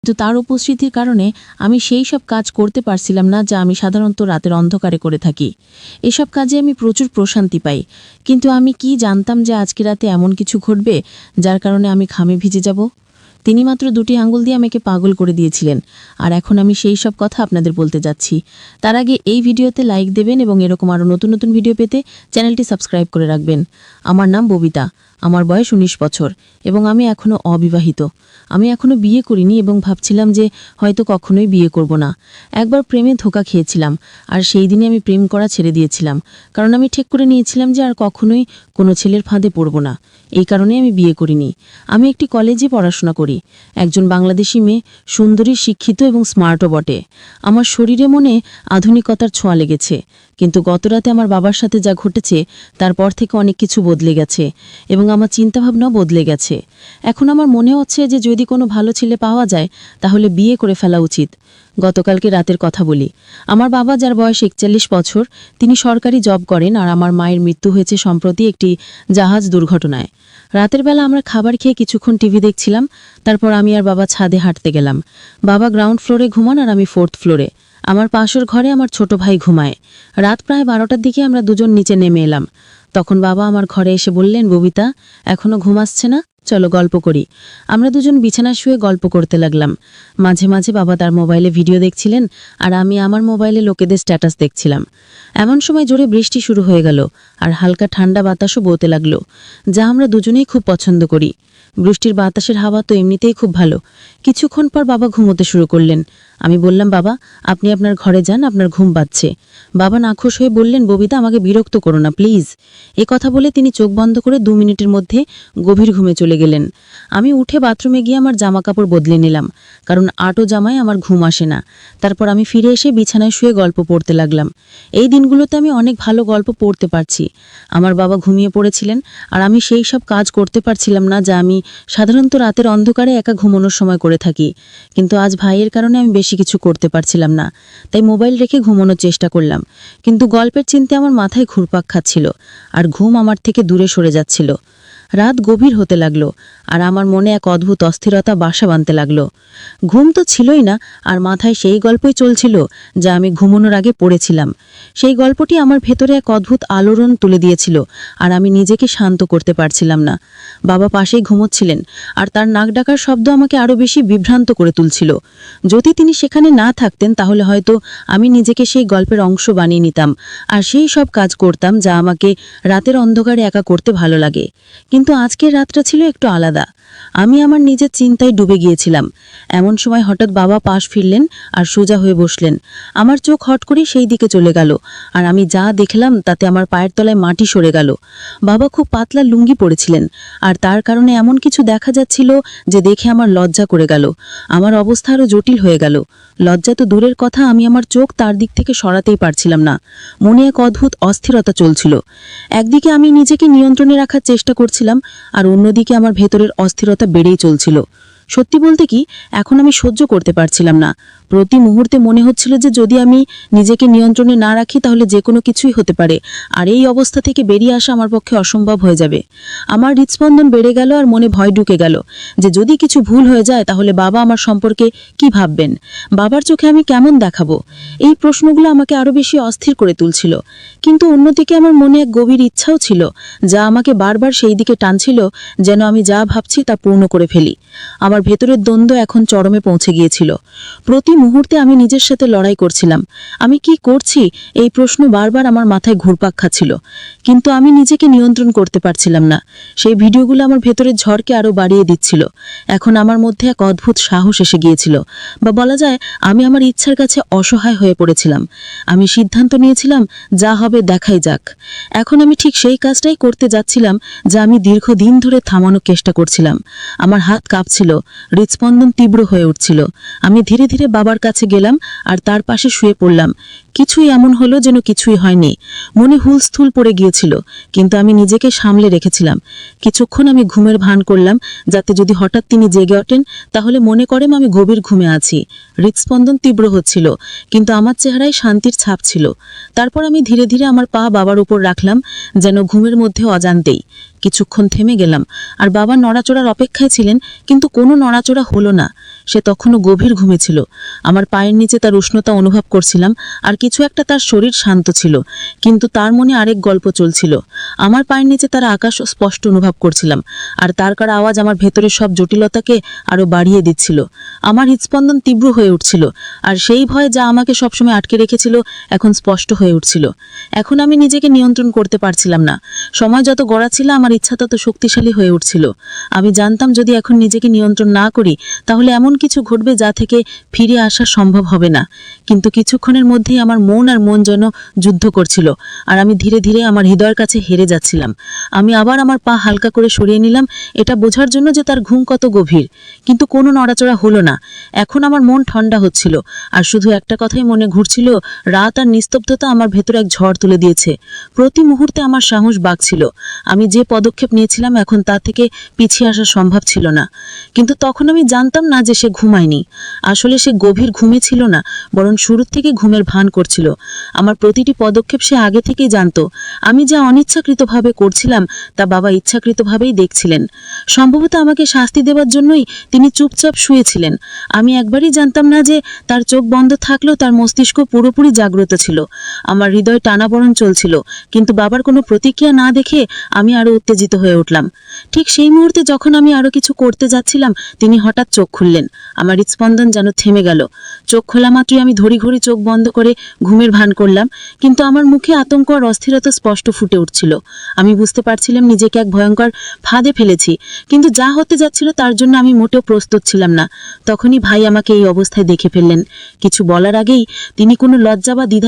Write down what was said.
কিন্তু তার উপস্থিতির কারণে আমি সেই সব কাজ করতে পারছিলাম না যা আমি সাধারণত রাতের অন্ধকারে করে থাকি। এসব কাজে আমি প্রচুর প্রশান্তি পাই, কিন্তু আমি কি জানতাম যে আজকে রাতে এমন কিছু ঘটবে যার কারণে আমি ঘামে ভিজে যাব। তিনি মাত্র 2টি আঙ্গুল দিয়ে আমাকে পাগল করে দিয়েছিলেন, আর এখন আমি সেই সব কথা আপনাদের বলতে যাচ্ছি। তার আগে এই ভিডিওতে লাইক দেবেন এবং এরকম আরও নতুন নতুন ভিডিও পেতে চ্যানেলটি সাবস্ক্রাইব করে রাখবেন। আমার নাম ববিতা, আমার বয়স 19 বছর এবং আমি এখনও অবিবাহিত। আমি এখনও বিয়ে করিনি এবং ভাবছিলাম যে হয়তো কখনোই বিয়ে করব না। একবার প্রেমে ধোঁকা খেয়েছিলাম, আর সেই দিনে আমি প্রেম করা ছেড়ে দিয়েছিলাম, কারণ আমি ঠিক করে নিয়েছিলাম যে আর কখনোই কোনো ছেলের ফাঁদে পড়ব না। এই কারণে আমি বিয়ে করিনি। আমি একটি কলেজে পড়াশোনা করি, একজন বাংলাদেশি মেয়ে, সুন্দরী, শিক্ষিত এবং স্মার্টও বটে। আমার শরীরে মনে আধুনিকতার ছোঁয়া লেগেছে, কিন্তু গতরাতে আমার বাবার সাথে যা ঘটেছে তারপর থেকে অনেক কিছু বদলে গেছে এবং আমার চিন্তাভাবনাও বদলে গেছে। এখন আমার মনে হচ্ছে যে যদি কোনো ভালো ছেলে পাওয়া যায় তাহলে বিয়ে করে ফেলা উচিত। গতকালকে রাতের কথা বলি। আমার বাবা, যার বয়স 41 বছর, তিনি সরকারি জব করেন, আর আমার মায়ের মৃত্যু হয়েছে সম্প্রতি একটি জাহাজ দুর্ঘটনায়। রাতের বেলা আমরা খাবার খেয়ে কিছুক্ষণ টিভি দেখছিলাম। তারপর আমি আর বাবা ছাদে হাঁটতে গেলাম। বাবা গ্রাউন্ড ফ্লোরে ঘুমান আর আমি 4th ফ্লোরে। আমার পাশের ঘরে আমার ছোট ভাই ঘুমায়। রাত প্রায় 12টার দিকে আমরা দুজন নিচে নেমে এলাম। তখন বাবা আমার ঘরে এসে বললেন, ববিতা, এখনো ঘুম আসছে না? চলো গল্প করি। আমরা দুজন বিছানায় শুয়ে গল্প করতে লাগলাম। মাঝে মাঝে বাবা তার মোবাইলে ভিডিও দেখছিলেন, আর আমি আমার মোবাইলে লোকেদের স্ট্যাটাস দেখছিলাম। এমন সময় জোরে বৃষ্টি শুরু হয়ে গেল, আর হালকা ঠান্ডা বাতাসও বইতে লাগলো, যা আমরা দুজনেই খুব পছন্দ করি। বৃষ্টির বাতাসের হাওয়া তো এমনিতেই খুব ভালো। কিছুক্ষণ পর বাবা ঘুমোতে শুরু করলেন। আমি বললাম, বাবা, আপনি আপনার ঘরে যান, আপনার ঘুম পাচ্ছে। বাবা নাখোশ হয়ে বললেন, ববিতা, আমাকে বিরক্ত করো না প্লিজ। এ কথা বলে তিনি চোখ বন্ধ করে 2 মিনিটের মধ্যে গভীর ঘুমে চলে গেলেন। আমি উঠে বাথরুমে গিয়ে আমার জামা কাপড় বদলে নিলাম, কারণ আটো জামায় আমার ঘুম আসে না। তারপর আমি ফিরে এসে বিছানায় শুয়ে গল্প পড়তে লাগলাম। এই দিনগুলোতে আমি অনেক ভালো গল্প পড়তে পারছি। আমার বাবা ঘুমিয়ে পড়েছিলেন, আর আমি সেই সব কাজ করতে পারছিলাম না যা আমি সাধারণত রাতের অন্ধকারে একা ঘুমানোর সময় করে থাকি। কিন্তু আজ ভাইয়ের কারণে আমি বেশি কিছু করতে পারছিলাম না, তাই মোবাইল রেখে ঘুমানোর চেষ্টা করলাম। কিন্তু গল্পের চিন্তায় আমার মাথায় ঘুরপাক খাচ্ছিল, আর ঘুম আমার থেকে দূরে সরে যাচ্ছিল। রাত গভীর হতে লাগলো, আর আমার মনে এক অদ্ভুত অস্থিরতা বাসা বাঁধতে লাগলো। ঘুম তো ছিলই না, আর মাথায় সেই গল্পই চলছিল যা আমি ঘুমানোর আগে পড়েছিলাম। সেই গল্পটি আমার ভেতরে এক অদ্ভুত আলোড়ন তুলে দিয়েছিল, আর আমি নিজেকে শান্ত করতে পারছিলাম না। বাবা পাশেই ঘুমোচ্ছিলেন, আর তার নাক ডাকার শব্দ আমাকে আরও বেশি বিভ্রান্ত করে তুলছিল। যদি তিনি সেখানে না থাকতেন তাহলে হয়তো আমি নিজেকে সেই গল্পের অংশ বানিয়ে নিতাম, আর সেই সব কাজ করতাম যা আমাকে রাতের অন্ধকারে একা করতে ভালো লাগে। কিন্তু আজকের রাতটা ছিল একটু আলাদা। আমি আমার নিজের চিন্তায় ডুবে গিয়েছিলাম। এমন সময় হঠাৎ বাবা পাশ ফিরলেন আর সোজা হয়ে বসলেন। আমার চোখ হট করে সেই দিকে চলে গেল, আর আমি যা দেখলাম তাতে আমার পায়ের তলায় মাটি সরে গেল। বাবা খুব পাতলা লুঙ্গি পরেছিলেন, আর তার কারণে এমন কিছু দেখা যাচ্ছিল যে দেখে আমার লজ্জা করে গেল। আমার অবস্থা আরও জটিল হয়ে গেল। লজ্জা তো দূরের কথা, আমি আমার চোখ তার দিক থেকে সরাতেই পারছিলাম না। মনে এক অদ্ভুত অস্থিরতা চলছিল। একদিকে আমি নিজেকে নিয়ন্ত্রণে রাখার চেষ্টা করছিলাম, আর অন্যদিকে আমার ভেতরের অস্থিরতা বেড়েই চলছিল। সত্যি বলতে কি, এখন আমি সহ্য করতে পারছিলাম না। প্রতি মুহূর্তে মনে হচ্ছিল যে যদি আমি নিজেকে নিয়ন্ত্রণে না রাখি তাহলে যে কোনো কিছুই হতে পারে, আর এই অবস্থা থেকে বেরিয়ে আসা আমার পক্ষে অসম্ভব হয়ে যাবে। আমার হৃদস্পন্দন বেড়ে গেল, আর মনে ভয় ঢুকে গেল যে যদি কিছু ভুল হয়ে যায় তাহলে বাবা আমার সম্পর্কে কি ভাববেন, বাবার চোখে আমি কেমন দেখাবো। এই প্রশ্নগুলো আমাকে আরও বেশি অস্থির করে তুলছিল। কিন্তু অন্যদিকে আমার মনে এক গভীর ইচ্ছাও ছিল যা আমাকে বারবার সেই দিকে টানছিল, যেন আমি যা ভাবছি তা পূর্ণ করে ফেলি। আমার ভেতরের দ্বন্দ্ব এখন চরমে পৌঁছে গিয়েছিল। প্রতি মুহূর্তে আমি নিজের সাথে লড়াই করছিলাম। আমি কি করছি, এই প্রশ্ন বারবার আমার মাথায় ঘুরপাক খাচ্ছিল, কিন্তু আমি নিজেকে নিয়ন্ত্রণ করতে পারছিলাম না। সেই ভিডিওগুলো আমার ভেতরের ঝড়কে আরও বাড়িয়ে দিচ্ছিল। এখন আমার মধ্যে এক অদ্ভুত সাহস এসে গিয়েছিল, বা বলা যায় আমি আমার ইচ্ছার কাছে অসহায় হয়ে পড়েছিলাম। আমি সিদ্ধান্ত নিয়েছিলাম, যা হবে দেখাই যাক। এখন আমি ঠিক সেই কাজটাই করতে যাচ্ছিলাম যা আমি দীর্ঘদিন ধরে থামানোর চেষ্টা করছিলাম। আমার হাত কাঁপছিল, হৃদস্পন্দন তীব্র হয়ে উঠছিল। আমি ধীরে ধীরে বাবার কাছে গেলাম আর তার পাশে শুয়ে পড়লাম। কিছুই এমন হলো যেন কিছুই হয়নি। মনে হুলস্থুল পড়ে গিয়েছিল, কিন্তু আমি নিজেকে সামলে রেখেছিলাম। কিছুক্ষণ আমি ঘুমের ভান করলাম, যাতে যদি হঠাৎ তিনি জেগে ওঠেন তাহলে মনে করেন আমি গভীর ঘুমে আছি। হৃদস্পন্দন তীব্র হচ্ছিল, কিন্তু আমার চেহারায় শান্তির ছাপ ছিল। তারপর আমি ধীরে ধীরে আমার পা বাবার উপর রাখলাম, যেন ঘুমের মধ্যে অজান্তেই। কিছুক্ষণ থেমে গেলাম, আর বাবা নড়াচড়ার অপেক্ষায় ছিলেন, কিন্তু কোনো নড়াচড়া হলো না। সে তখনও গভীর ঘুমে ছিল। আমার পায়ের নিচে তার উষ্ণতা অনুভব করছিলাম, আর কিছু একটা তার শরীর শান্ত ছিল, কিন্তু তার মনে আরেক গল্প চলছিল। আমার পায়ের নিচে তার আকাশ স্পষ্ট অনুভব করছিলাম, আর তার কার আওয়াজ আমার ভেতরের সব জটিলতাকে আরও বাড়িয়ে দিচ্ছিল। আমার হৃদস্পন্দন তীব্র হয়ে উঠছিল, আর সেই ভয় যা আমাকে সবসময় আটকে রেখেছিল এখন স্পষ্ট হয়ে উঠছিল। এখন আমি নিজেকে নিয়ন্ত্রণ করতে পারছিলাম না। সময় যত গড়াচ্ছিল আমার ইচ্ছা তত শক্তিশালী হয়ে উঠছিল। আমি জানতাম যদি এখন নিজেকে নিয়ন্ত্রণ না করি তাহলে এমন কিছু ঘটবে যা থেকে ফিরে আসা সম্ভব হবে না। কিন্তু কিছুক্ষণের মধ্যেই আমার মন আর মন যেন যুদ্ধ করছিল, আর আমি ধীরে ধীরে আমার হৃদয়ের কাছে হেরে যাচ্ছিলাম। আমি আবার আমার পা হালকা করে সরিয়ে নিলাম, এটা বোঝার জন্য যে তার ঘুম কত গভীর, কিন্তু কোনো নড়াচড়া হলো না। এখন আমার মন ঠান্ডা হচ্ছিল, আর শুধু একটা কথাই মনে ঘুরছিল, রাত আর নিস্তব্ধতা আমার ভেতরে এক ঝড় তুলে দিয়েছে। প্রতি মুহূর্তে আমার সাহস বাড়ছিল। আমি যে পদক্ষেপ নিয়েছিলাম এখন তা থেকে পিছিয়ে আসা সম্ভব ছিল না। কিন্তু তখন আমি জানতাম না যে সে ঘুমায়নি। আসলে সে গভীর ঘুমে ছিল না, বরং শুরুর থেকে ঘুমের ভান করছিল। আমার প্রতিটি পদক্ষেপ সে আগে থেকেই জানত। আমি যা অনিচ্ছাকৃতভাবে করছিলাম তা বাবা ইচ্ছাকৃতভাবেই দেখছিলেন। সম্ভবত আমাকে শাস্তি দেওয়ার জন্যই তিনি চুপচাপ শুয়েছিলেন। আমি একবারই জানতাম না যে তার চোখ বন্ধ থাকলেও তার মস্তিষ্ক পুরোপুরি জাগ্রত ছিল। আমার হৃদয় টানাপড়েন চলছিল, কিন্তু বাবার কোনো প্রতিক্রিয়া না দেখে আমি আরো উত্তেজিত হয়ে উঠলাম। ঠিক সেই মুহূর্তে যখন আমি আরো কিছু করতে যাচ্ছিলাম, তিনি হঠাৎ চোখ খুললেন। আমার হৃদস্পন্দন যেন থেমে গেল। চোখ খোলা মাত্রই আমি ঘড়ি চোখ বন্ধ করে ঘুমের ভান করলাম, কিন্তু আমার মুখে আতঙ্ক আর অস্থিরতা স্পষ্ট ফুটে উঠছিল। আমি বুঝতে পারছিলাম নিজেকে এক ভয়ঙ্কর ফাঁদে ফেলেছি, কিন্তু যা হতে যাচ্ছিল তার জন্য আমি মোটেও প্রস্তুত ছিলাম না। তখনই ভাই আমাকে এই অবস্থায় দেখে ফেললেন। কিছু বলার আগেই তিনি কোনো লজ্জা বা দ্বিধা